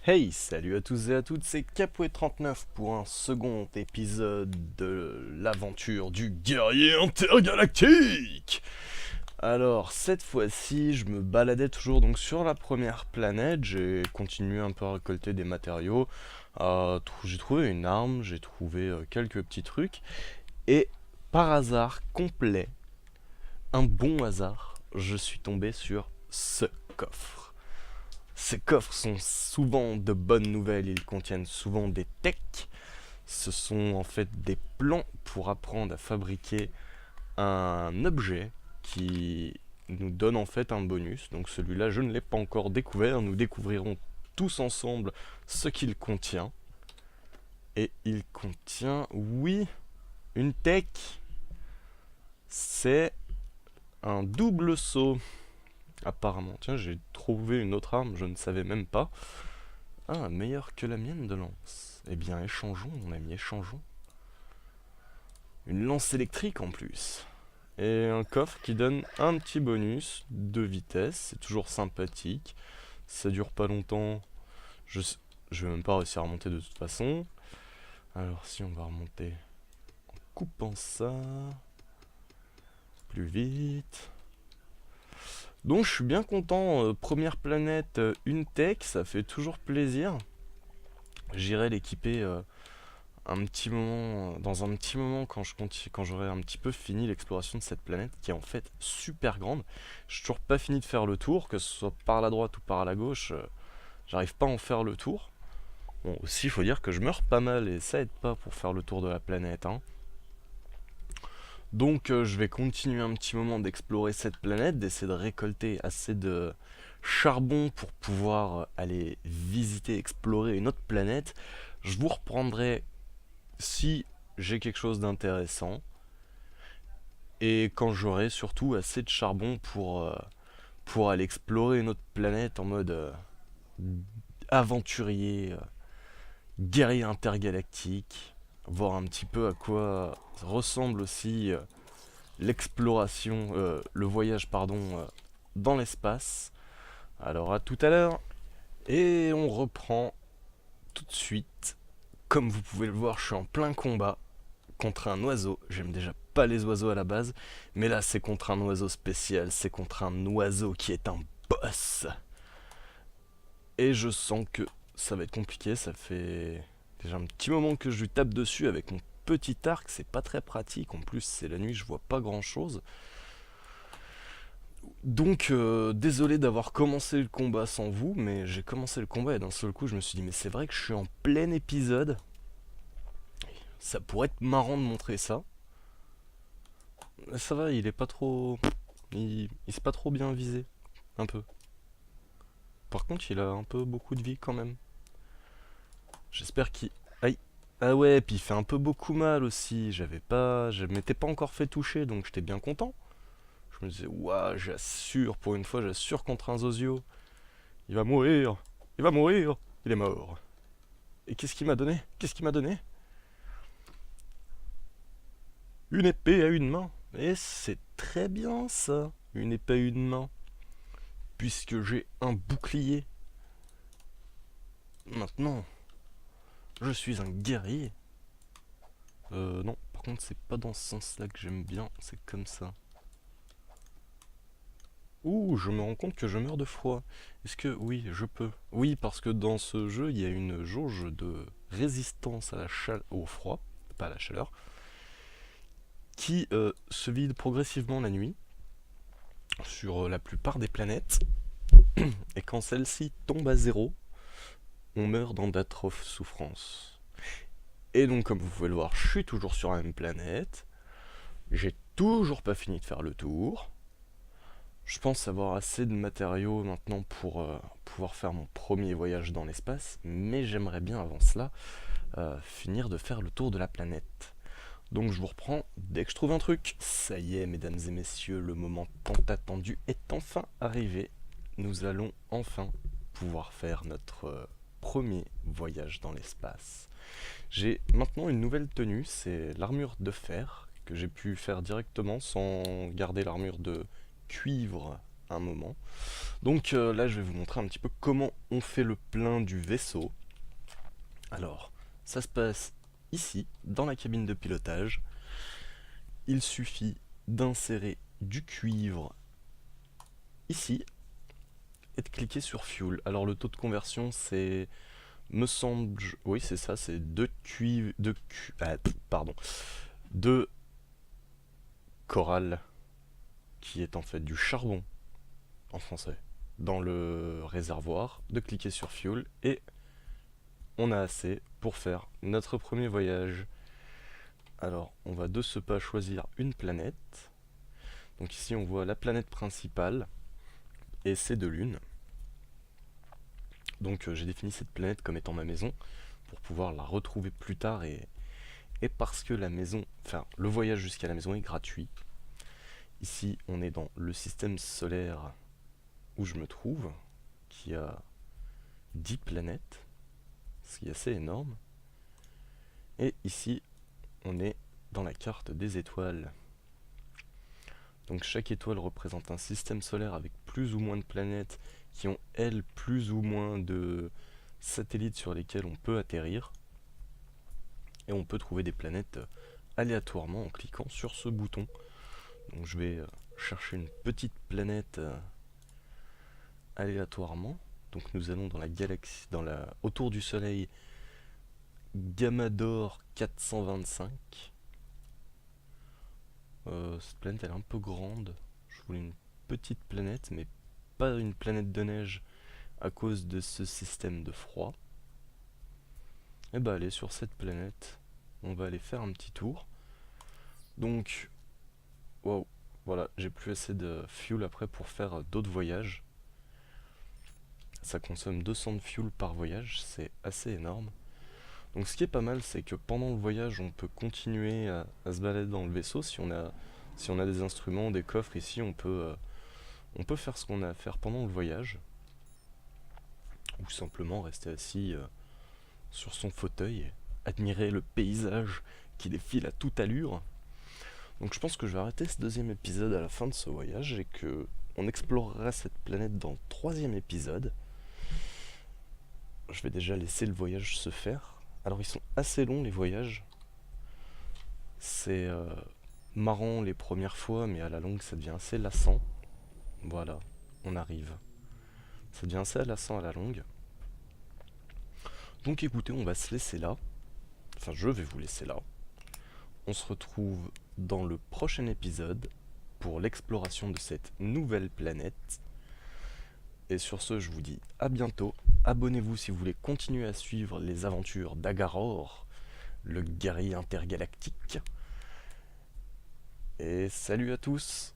Hey, salut à tous et à toutes, c'est Capouet39 pour un second épisode de l'aventure du guerrier intergalactique. Alors, cette fois-ci, je me baladais toujours donc sur la première planète, j'ai continué un peu à récolter des matériaux, j'ai trouvé une arme, j'ai trouvé quelques petits trucs, et par hasard complet, un bon hasard, je suis tombé sur ce coffre. Ces coffres sont souvent de bonnes nouvelles, ils contiennent souvent des techs. Ce sont en fait des plans pour apprendre à fabriquer un objet qui nous donne en fait un bonus. Donc celui-là, je ne l'ai pas encore découvert. Nous découvrirons tous ensemble ce qu'il contient. Et il contient, oui, une tech. C'est un double saut. Apparemment, tiens, j'ai trouvé une autre arme, je ne savais même pas. Ah, meilleure que la mienne de lance. Eh bien, échangeons, mon ami, échangeons. Une lance électrique en plus. Et un coffre qui donne un petit bonus de vitesse. C'est toujours sympathique. Ça dure pas longtemps. Je, je vais même pas réussir à remonter de toute façon. Alors, si on va remonter en coupant ça. Plus vite. Donc, je suis bien content. Première planète, une tech, ça fait toujours plaisir. J'irai l'équiper un petit moment, dans un petit moment quand j'aurai un petit peu fini l'exploration de cette planète qui est en fait super grande. J'ai toujours pas fini de faire le tour, que ce soit par la droite ou par la gauche, j'arrive pas à en faire le tour. Bon, aussi il faut dire que je meurs pas mal et ça aide pas pour faire le tour de la planète, hein. Donc je vais continuer un petit moment d'explorer cette planète, d'essayer de récolter assez de charbon pour pouvoir aller visiter, explorer une autre planète. Je vous reprendrai si j'ai quelque chose d'intéressant et quand j'aurai surtout assez de charbon pour aller explorer une autre planète en mode aventurier, guerrier intergalactique, voir un petit peu à quoi ressemble aussi l'exploration, le voyage pardon, dans l'espace. Alors à tout à l'heure et on reprend tout de suite. Comme vous pouvez le voir, je suis en plein combat contre un oiseau. J'aime déjà pas les oiseaux à la base, mais là c'est contre un oiseau spécial, c'est contre un oiseau qui est un boss. Et je sens que ça va être compliqué, ça fait déjà un petit moment que je lui tape dessus avec mon petit arc, c'est pas très pratique, en plus c'est la nuit, je vois pas grand chose. Donc désolé d'avoir commencé le combat sans vous, mais j'ai commencé le combat et d'un seul coup je me suis dit mais c'est vrai que je suis en plein épisode, ça pourrait être marrant de montrer ça. Ça va, il est pas trop. Il s'est pas trop bien visé. Un peu. Par contre, il a un peu beaucoup de vie quand même. J'espère qu'il. Aïe. Ah ouais, puis il fait un peu beaucoup mal aussi. J'avais pas. Je m'étais pas encore fait toucher donc j'étais bien content. Je me disais, ouah, j'assure, pour une fois, j'assure contre un Zozio. Il va mourir. Il va mourir. Il est mort. Et qu'est-ce qu'il m'a donné? Qu'est-ce qu'il m'a donné? Une épée à une main. Et c'est très bien ça. Une épée à une main. Puisque j'ai un bouclier. Maintenant, je suis un guerrier. Non, par contre, c'est pas dans ce sens-là que j'aime bien, c'est comme ça. Ouh, je me rends compte que je meurs de froid. Est-ce que oui, je peux? Oui, parce que dans ce jeu, il y a une jauge de résistance à au froid, pas à la chaleur, qui se vide progressivement la nuit sur la plupart des planètes. Et quand celle-ci tombe à zéro, on meurt dans d'atroces souffrances. Et donc, comme vous pouvez le voir, je suis toujours sur la même planète. J'ai toujours pas fini de faire le tour. Je pense avoir assez de matériaux maintenant pour pouvoir faire mon premier voyage dans l'espace, mais j'aimerais bien avant cela finir de faire le tour de la planète. Donc je vous reprends dès que je trouve un truc. Ça y est, mesdames et messieurs, le moment tant attendu est enfin arrivé. Nous allons enfin pouvoir faire notre premier voyage dans l'espace. J'ai maintenant une nouvelle tenue, c'est l'armure de fer que j'ai pu faire directement sans garder l'armure de cuivre un moment. Donc là, je vais vous montrer un petit peu comment on fait le plein du vaisseau. Alors, ça se passe ici, dans la cabine de pilotage. Il suffit d'insérer du cuivre ici et de cliquer sur Fuel. Alors le taux de conversion, c'est, me semble, oui c'est ça, c'est 2 cuivre, de corail, qui est en fait du charbon en français, dans le réservoir, de cliquer sur Fuel et on a assez pour faire notre premier voyage. Alors on va de ce pas choisir une planète. Donc ici on voit la planète principale et ses 2 lunes. Donc j'ai défini cette planète comme étant ma maison pour pouvoir la retrouver plus tard et parce que la maison, enfin le voyage jusqu'à la maison est gratuit. Ici on est dans le système solaire où je me trouve, qui a 10 planètes, ce qui est assez énorme. Et ici on est dans la carte des étoiles. Donc chaque étoile représente un système solaire avec plus ou moins de planètes qui ont elles plus ou moins de satellites sur lesquels on peut atterrir. Et on peut trouver des planètes aléatoirement en cliquant sur ce bouton. Donc je vais chercher une petite planète aléatoirement. Donc nous allons dans la galaxie, autour du Soleil, Gamador 425. Cette planète elle est un peu grande. Je voulais une petite planète, mais pas une planète de neige à cause de ce système de froid. Et bah allez, sur cette planète, on va aller faire un petit tour. Donc, waouh, voilà, j'ai plus assez de fuel après pour faire d'autres voyages. Ça consomme 200 de fuel par voyage, c'est assez énorme. Donc ce qui est pas mal, c'est que pendant le voyage, on peut continuer à se balader dans le vaisseau. Si on a des instruments, des coffres ici, on peut faire ce qu'on a à faire pendant le voyage. Ou simplement rester assis sur son fauteuil et admirer le paysage qui défile à toute allure. Donc je pense que je vais arrêter ce 2e épisode à la fin de ce voyage et que on explorera cette planète dans le 3e épisode. Je vais déjà laisser le voyage se faire. Alors ils sont assez longs les voyages. C'est marrant les premières fois, mais à la longue ça devient assez lassant. Voilà, on arrive. Ça devient assez lassant à la longue. Donc écoutez, on va se laisser là. Enfin, je vais vous laisser là. On se retrouve dans le prochain épisode pour l'exploration de cette nouvelle planète. Et sur ce, je vous dis à bientôt. Abonnez-vous si vous voulez continuer à suivre les aventures d'Agaror, le guerrier intergalactique. Et salut à tous!